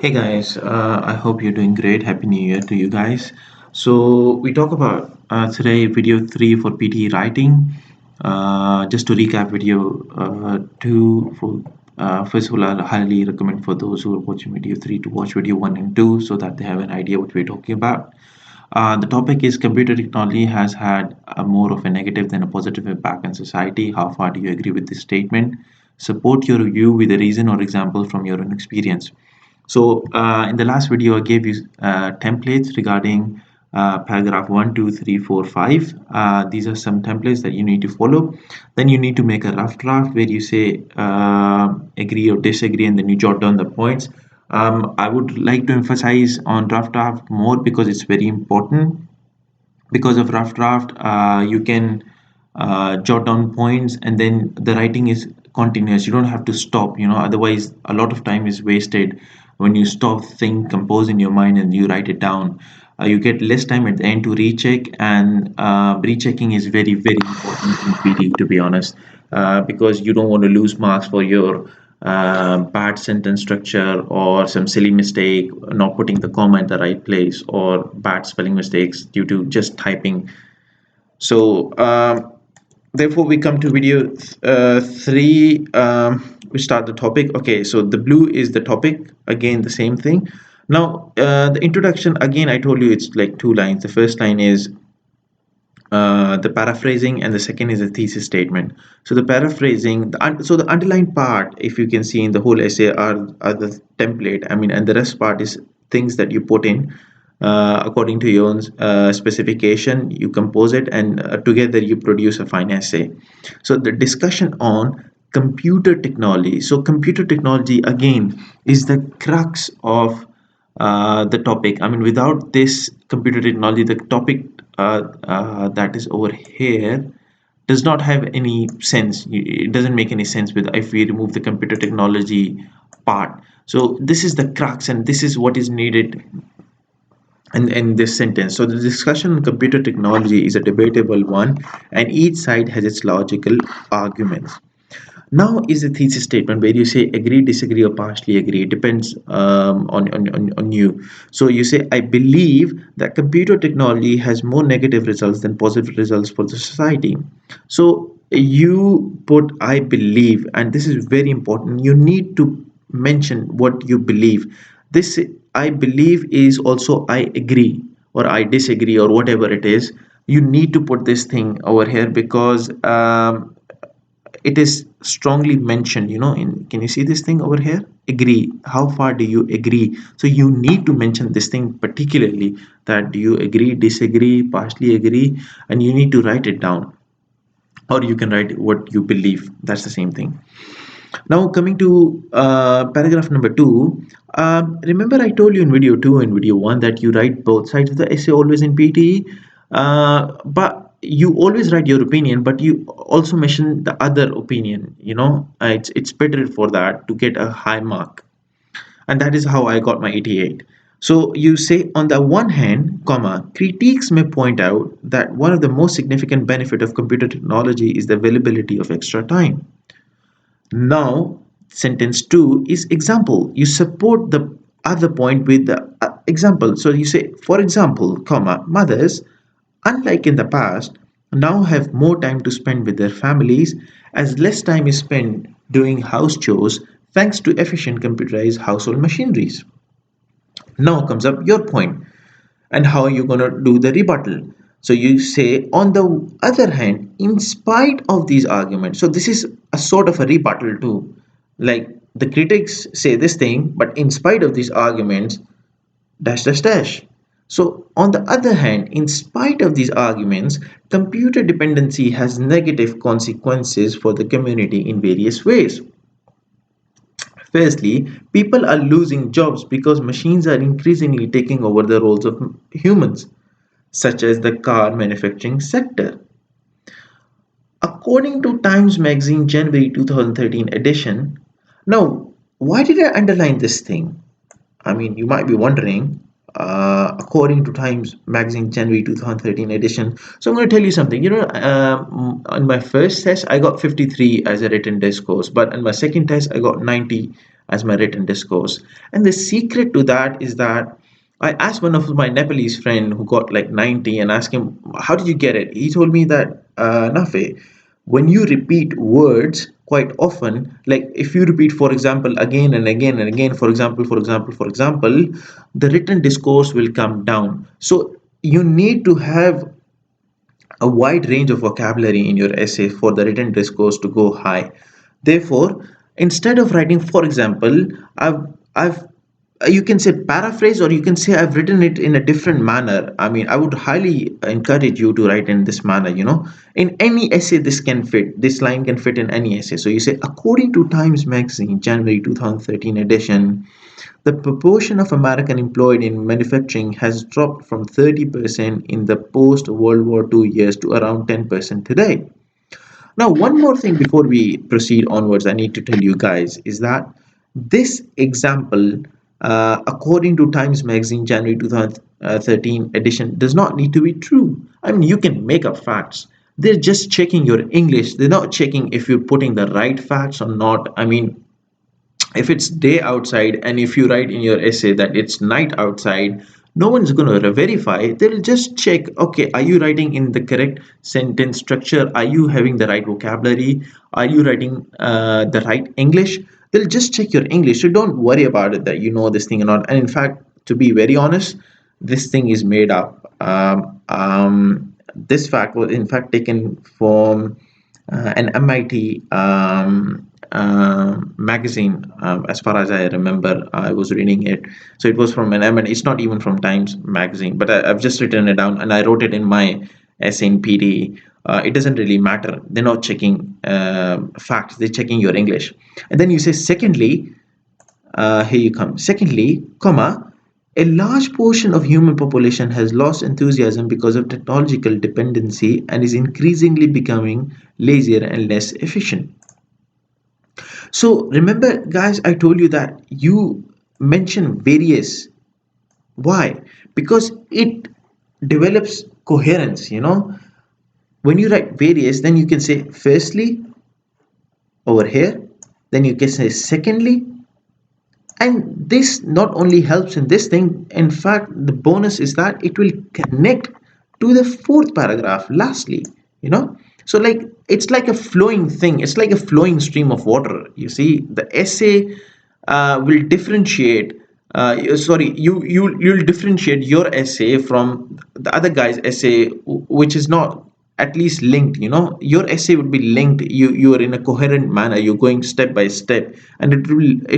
Hey guys, I hope you're doing great. Happy New Year to you guys. So we talk about today video 3 for PTE writing. Just to recap video 2 for first of all, I highly recommend for those who are watching video 3 to watch video 1 and 2 so that they have an idea what we're talking about. The topic is computer technology has had more of a negative than a positive impact on society. How far do you agree with this statement? Support your view with a reason or example from your own experience. So in the last video, I gave you templates regarding paragraph 1, 2, 3, 4, 5. These are some templates that you need to follow. Then you need to make a rough draft where you say agree or disagree, and then you jot down the points. I would like to emphasize on rough draft more because it's very important. Because of rough draft, you can jot down points, and then the writing is continuous. You don't have to stop, otherwise a lot of time is wasted when you stop, think, compose in your mind, and you write it down. You get less time at the end to recheck, and rechecking is very very important in PD, to be honest, because you don't want to lose marks for your bad sentence structure or some silly mistake, not putting the comma at the right place, or bad spelling mistakes due to just typing. So therefore we come to video 3. We start the topic. Okay, so the blue is the topic, again the same thing. Now the introduction, again I told you it's like 2 lines. The first line is the paraphrasing, and the second is a thesis statement. So the paraphrasing, so the underlined part, if you can see in the whole essay, are the template. I mean, and the rest part is things that you put in according to your own specification. You compose it, and together you produce a fine essay. So the discussion on computer technology. So computer technology again is the crux of the topic. I mean, without this computer technology, the topic that is over here does not have any sense. It doesn't make any sense with if we remove the computer technology part. So this is the crux, and this is what is needed in this sentence. So the discussion on computer technology is a debatable one, and each side has its logical arguments. Now is the thesis statement where you say agree, disagree, or partially agree. It depends on you. So you say, I believe that computer technology has more negative results than positive results for the society. So you put I believe, and this is very important. You need to mention what you believe. This I believe is also I agree or I disagree or whatever it is. You need to put this thing over here because it is strongly mentioned, in, can you see this thing over here, agree, how far do you agree? So you need to mention this thing particularly, that do you agree, disagree, partially agree, and you need to write it down, or you can write what you believe. That's the same thing. Now coming to paragraph number 2. Remember I told you in video 2 and video 1 that you write both sides of the essay always in PTE, but you always write your opinion, but you also mention the other opinion. It's better for that to get a high mark, and that is how I got my 88. So you say, on the one hand, critiques may point out that one of the most significant benefit of computer technology is the availability of extra time. Now, sentence 2 is example. You support the other point with the example. So you say, for example, mothers, unlike in the past, now have more time to spend with their families as less time is spent doing house chores thanks to efficient computerized household machineries. Now comes up your point, and how you're going to do the rebuttal. So you say, on the other hand, in spite of these arguments, so this is a sort of a rebuttal too. Like the critics say this thing, but in spite of these arguments, dash dash dash. So, on the other hand, in spite of these arguments, computer dependency has negative consequences for the community in various ways. Firstly, people are losing jobs because machines are increasingly taking over the roles of humans, such as the car manufacturing sector. According to Times Magazine January 2013 edition, now, why did I underline this thing? I mean, you might be wondering, according to Times Magazine January 2013 edition. So I'm going to tell you something. On my first test, I got 53 as a written discourse, but on my second test, I got 90 as my written discourse. And the secret to that is that I asked one of my Nepalese friend who got like 90 and asked him, how did you get it? He told me that, Nafe, when you repeat words quite often, like if you repeat, for example, again and again and again, for example, the written discourse will come down. So you need to have a wide range of vocabulary in your essay for the written discourse to go high. Therefore, instead of writing, for example, I've you can say paraphrase, or you can say I've written it in a different manner. I mean, I would highly encourage you to write in this manner, in any essay. This line can fit in any essay. So you say, according to Times Magazine January 2013 edition, the proportion of American employed in manufacturing has dropped from 30% in the post-World War II years to around 10% today. Now, one more thing before we proceed onwards, I need to tell you guys is that this example, according to Times Magazine January 2013 edition, does not need to be true. I mean, you can make up facts. They're just checking your English. They're not checking if you're putting the right facts or not. I mean, if it's day outside and if you write in your essay that it's night outside, no one's going to verify. They'll just check, okay, are you writing in the correct sentence structure? Are you having the right vocabulary? Are you writing the right English? They'll just check your English. So don't worry about it that you know this thing or not. And in fact, to be very honest, this thing is made up. This fact was in fact taken from an MIT magazine. As far as I remember, I was reading it. So it was from an MIT. It's not even from Times Magazine, but I've just written it down and I wrote it in my essay in PTE. It doesn't really matter. They're not checking facts. They're checking your English. And then you say, secondly, here you come. Secondly, comma, a large portion of human population has lost enthusiasm because of technological dependency and is increasingly becoming lazier and less efficient. So remember, guys, I told you that you mention various. Why? Because it develops coherence, When you write various, then you can say firstly over here, then you can say secondly, and this not only helps in this thing, in fact the bonus is that it will connect to the fourth paragraph lastly, you know so like it's like a flowing thing, it's like a flowing stream of water. You see, the essay will differentiate sorry you'll differentiate your essay from the other guy's essay, which is not at least linked. Your essay would be linked. You are in a coherent manner, you're going step by step, and it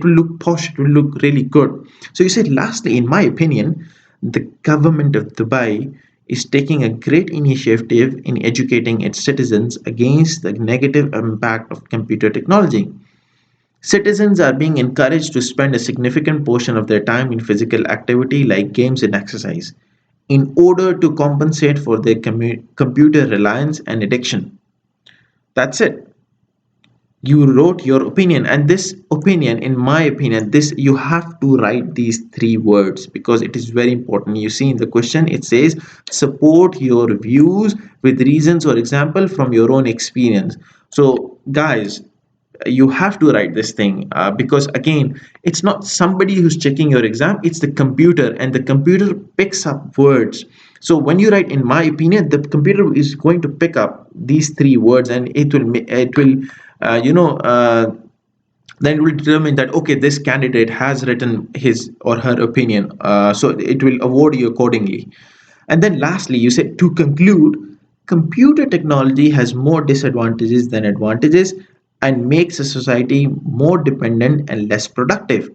will look posh, it will look really good. So you said, lastly, in my opinion, the government of Dubai is taking a great initiative in educating its citizens against the negative impact of computer technology. Citizens are being encouraged to spend a significant portion of their time in physical activity like games and exercise in order to compensate for their computer reliance and addiction. That's it. You wrote your opinion, and this opinion, in my opinion, this you have to write these three words because it is very important. You see in the question it says, support your views with reasons or example from your own experience. So guys, you have to write this thing because again, it's not somebody who's checking your exam, it's the computer, and the computer picks up words. So when you write, in my opinion, the computer is going to pick up these three words, and it will you know then it will determine that, okay, this candidate has written his or her opinion, so it will award you accordingly. And then lastly, you said, to conclude, computer technology has more disadvantages than advantages and makes a society more dependent and less productive.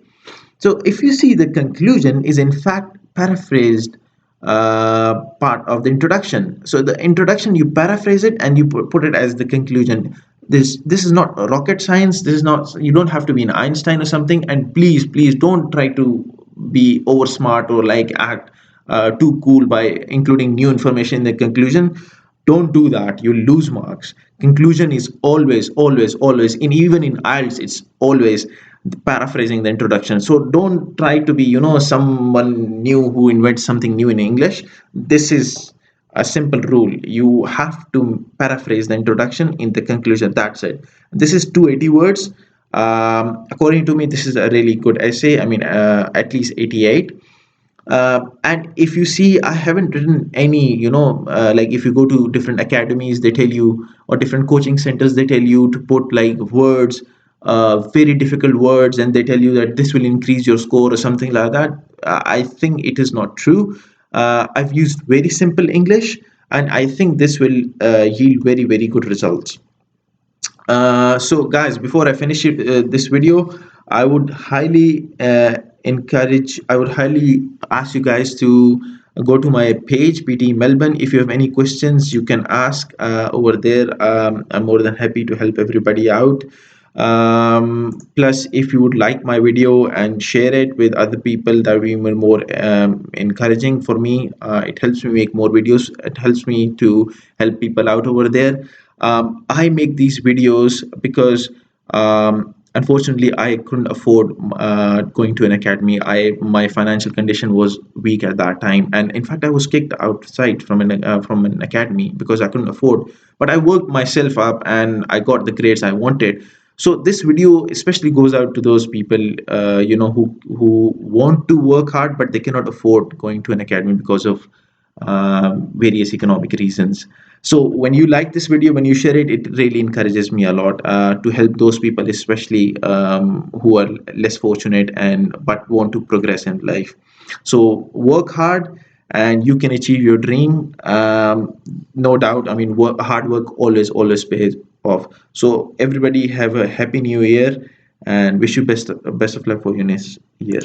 So if you see, the conclusion is in fact paraphrased part of the introduction. So the introduction, you paraphrase it and you put it as the conclusion. This is not rocket science. This is not, you don't have to be an Einstein or something. And please don't try to be over smart or like act too cool by including new information in the conclusion. Don't do that, you lose marks. Conclusion is always, in even in IELTS, it's always paraphrasing the introduction. So don't try to be, someone new who invents something new in English. This is a simple rule. You have to paraphrase the introduction in the conclusion. That's it. This is 280 words. According to me, this is a really good essay. I mean, at least 88. And if you see, I haven't written any, like if you go to different academies, they tell you, or different coaching centers, they tell you to put like words, very difficult words, and they tell you that this will increase your score or something like that. I think it is not true. I've used very simple English, and I think this will yield very, very good results. So guys, before I finish this video, I would highly ask you guys to go to my page, PTE Melbourne. If you have any questions, you can ask over there. I'm more than happy to help everybody out. Plus, if you would like my video and share it with other people, that would be even more encouraging for me. It helps me make more videos. It helps me to help people out over there. I make these videos because unfortunately I couldn't afford going to an academy. My financial condition was weak at that time, and in fact I was kicked outside from an academy because I couldn't afford. But I worked myself up and I got the grades I wanted. So this video especially goes out to those people, who want to work hard but they cannot afford going to an academy because of various economic reasons. So when you like this video, when you share it, it really encourages me a lot to help those people, especially who are less fortunate and but want to progress in life. So work hard and you can achieve your dream. No doubt. I mean, hard work always pays off. So everybody have a happy new year and wish you best of luck for your next year.